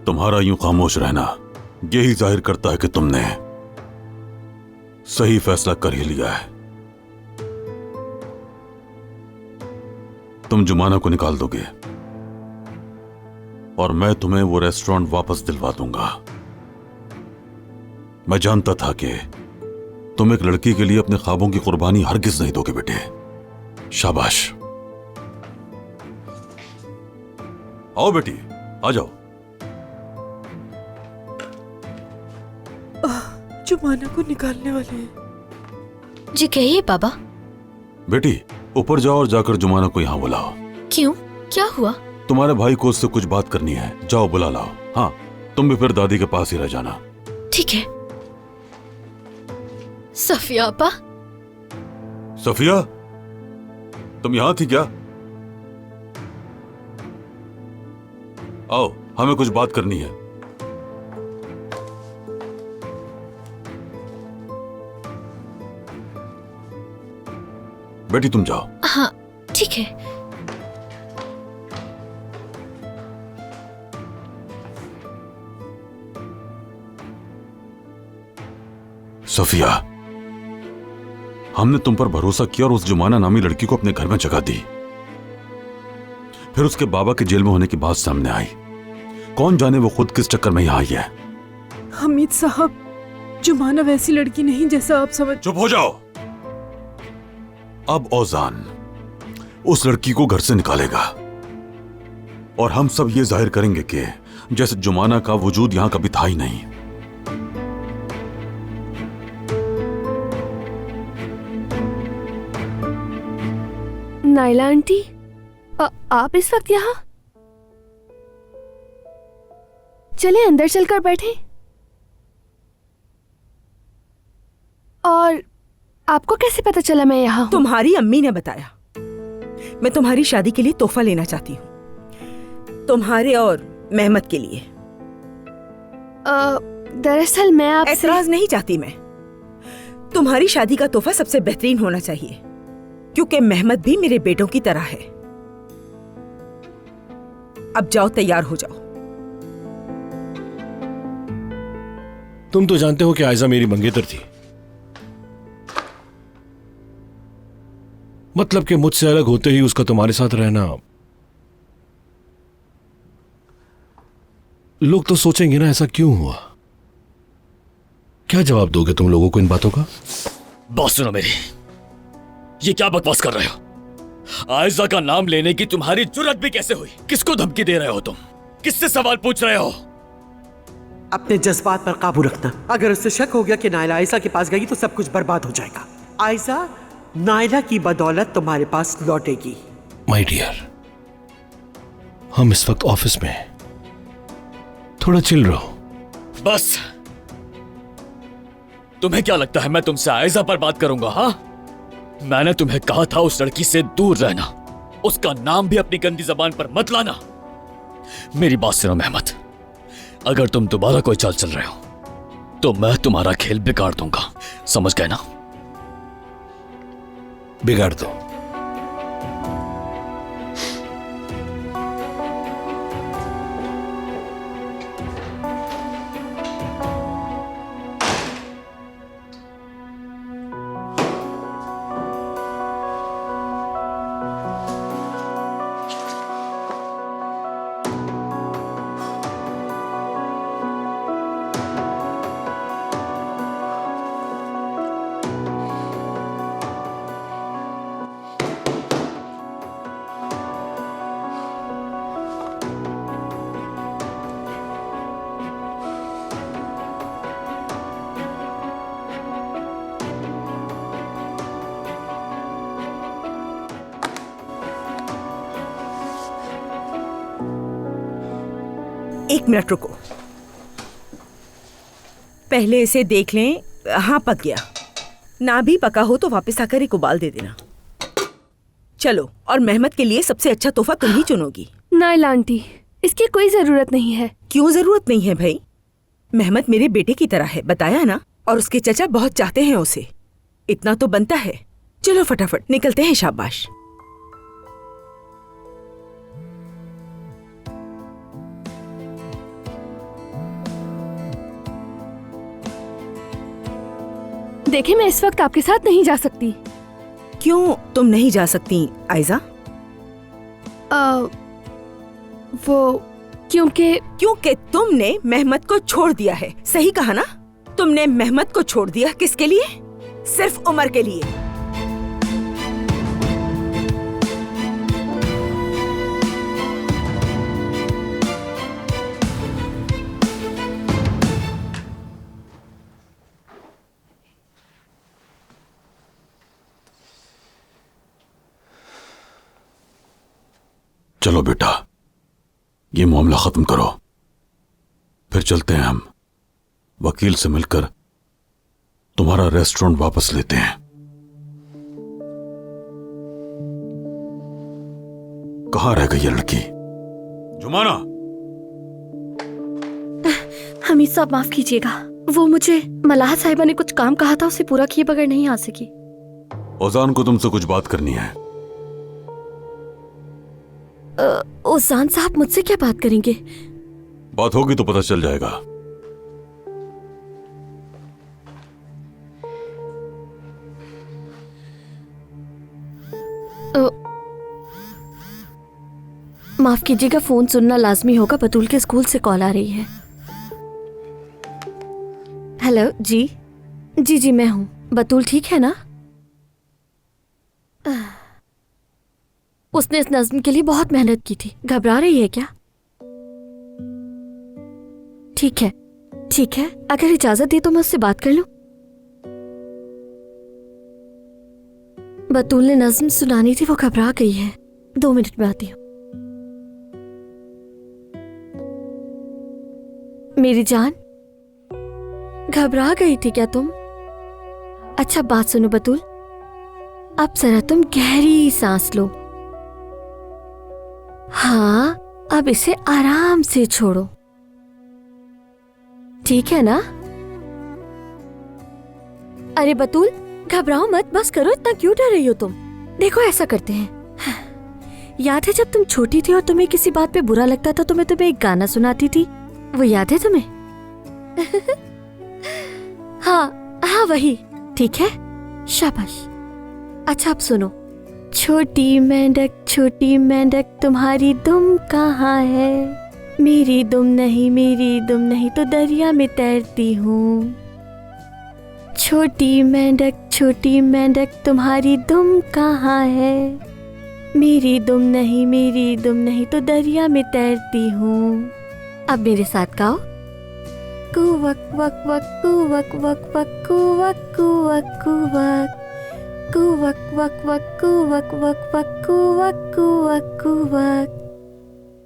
तुम्हारा यूं खामोश रहना यही जाहिर करता है कि तुमने सही फैसला कर ही लिया है। तुम जुमाना को निकाल दोगे और मैं तुम्हें वो रेस्टोरेंट वापस दिलवा दूंगा। मैं जानता था कि तुम एक लड़की के लिए अपने ख्वाबों की कुर्बानी हरगिज नहीं दोगे बेटे। शाबाश। आओ बेटी, आ जाओ। जुमाना को निकालने वाले हैं। जी कहिए पापा। बेटी ऊपर जाओ और जाकर जुमाना को यहाँ बुलाओ। क्यों, क्या हुआ? तुम्हारे भाई को उससे कुछ बात करनी है, जाओ बुला लाओ। हाँ, तुम भी फिर दादी के पास ही रह जाना। ठीक है। सफिया आपा। सफिया, तुम यहाँ थी क्या? आओ, हमें कुछ बात करनी है। बेटी तुम जाओ। हाँ ठीक है। सफिया, हमने तुम पर भरोसा किया और उस जुमाना नामी लड़की को अपने घर में जगह दी। फिर उसके बाबा के जेल में होने की बात सामने आई। कौन जाने वो खुद किस चक्कर में यहां आई है। हमीद साहब, जुमाना वैसी लड़की नहीं जैसा आप समझ। चुप हो जाओ। अब औजान उस लड़की को घर से निकालेगा और हम सब ये जाहिर करेंगे कि जैसे जुमाना का वजूद यहां कभी था ही नहीं। नाइला आंटी, आप इस वक्त यहाँ? चले अंदर चलकर बैठे। और आपको कैसे पता चला मैं यहाँ हूँ? तुम्हारी अम्मी ने बताया। मैं तुम्हारी शादी के लिए तोहफा लेना चाहती हूँ, तुम्हारे और मेहमत के लिए। दरअसल मैं आपसे ऐतराज नहीं चाहती। मैं तुम्हारी शादी का तोहफा सबसे बेहतरीन होना चाहिए, क्योंकि मेहमत भी मेरे बेटों की तरह है। अब जाओ, तैयार हो जाओ। तुम तो जानते हो कि आयजा मेरी मंगेतर थी। मतलब कि मुझसे अलग होते ही उसका तुम्हारे साथ रहना। लोग तो सोचेंगे ना ऐसा क्यों हुआ। क्या जवाब दोगे तुम लोगों को इन बातों का? बात सुनो मेरी, ये क्या बकवास कर रहे हो? आयजा का नाम लेने की तुम्हारी जुर्रत भी कैसे हुई? किसको धमकी दे रहे हो तुम? किससे सवाल पूछ रहे हो? अपने जज्बात पर काबू रखना। अगर उससे शक हो गया कि नायला आयशा के पास गई तो सब कुछ बर्बाद हो जाएगा। आयशा नायला की बदौलत तुम्हारे पास लौटेगी। माय डियर, हम इस वक्त ऑफिस में हैं, थोड़ा चिल रहो। बस, तुम्हें क्या लगता है मैं तुमसे आयजा पर बात करूंगा? हाँ, मैंने तुम्हें कहा था उस लड़की से दूर रहना, उसका नाम भी अपनी गंदी जबान पर मत लाना। मेरी बात सुनो मेहमत, अगर तुम दोबारा कोई चाल चल रहे हो तो मैं तुम्हारा खेल बिगाड़ दूंगा, समझ गए ना? बिगाड़ दो। एक मिनट रुको, पहले इसे देख लें। हाँ, पक गया। ना भी पका हो तो वापस आकर एक उबाल दे देना। चलो, और मेहमत के लिए सबसे अच्छा तोहफा तुम ही चुनोगी। नाइला आंटी, इसकी कोई जरूरत नहीं है। क्यों जरूरत नहीं है भाई? मेहमत मेरे बेटे की तरह है, बताया ना। और उसके चचा बहुत चाहते हैं उसे, इतना तो बनता है। चलो फटाफट निकलते हैं। शाबाश। देखिए, मैं इस वक्त आपके साथ नहीं जा सकती। क्यों तुम नहीं जा सकती आयजा? वो क्योंकि क्योंकि तुमने मेहमत को छोड़ दिया है। सही कहा ना? तुमने मेहमत को छोड़ दिया किसके लिए? सिर्फ उमर के लिए। चलो बेटा, ये मामला खत्म करो, फिर चलते हैं हम। वकील से मिलकर तुम्हारा रेस्टोरेंट वापस लेते हैं। कहां रह गई ये लड़की? जुमाना! हमीद साहब माफ कीजिएगा, वो मुझे मलाह साहिबा ने कुछ काम कहा था, उसे पूरा किए बगैर नहीं आ सकी। ओजान को तुमसे कुछ बात करनी है। ओजान साहब मुझसे क्या बात करेंगे? बात होगी तो पता चल जाएगा। माफ कीजिएगा, फोन सुनना लाजमी होगा, बतूल के स्कूल से कॉल आ रही है। हेलो जी। जी जी मैं हूँ। बतूल ठीक है ना? उसने इस नज्म के लिए बहुत मेहनत की थी। घबरा रही है क्या? ठीक है ठीक है, अगर इजाजत दी तो मैं उससे बात कर लूं। बतूल ने नज्म सुनानी थी, वो घबरा गई है। 2 मिनट में आती हूँ। मेरी जान, घबरा गई थी क्या तुम? अच्छा बात सुनो बतूल, अब जरा तुम गहरी सांस लो। हाँ, अब इसे आराम से छोड़ो, ठीक है ना? अरे बतूल घबराओ मत, बस करो, इतना क्यों डर रही हो तुम? देखो ऐसा करते हैं, याद है जब तुम छोटी थी और तुम्हें किसी बात पे बुरा लगता था तो मैं तुम्हें एक गाना सुनाती थी, वो याद है तुम्हें? हाँ हाँ वही, ठीक है, शाबाश। अच्छा अब सुनो। छोटी मेंढक तुम्हारी दुम कहाँ है? मेरी दुम नहीं तो दरिया में तैरती हूँ। छोटी मेंढक तुम्हारी दुम कहाँ है? मेरी दुम नहीं तो दरिया में तैरती हूँ। अब मेरे साथ गाओ। कुवक वक वक कुवक वक वक कुवक कुवक कुवक कुवक वक वक कुवक वक वक कुवक कुवक कुवक।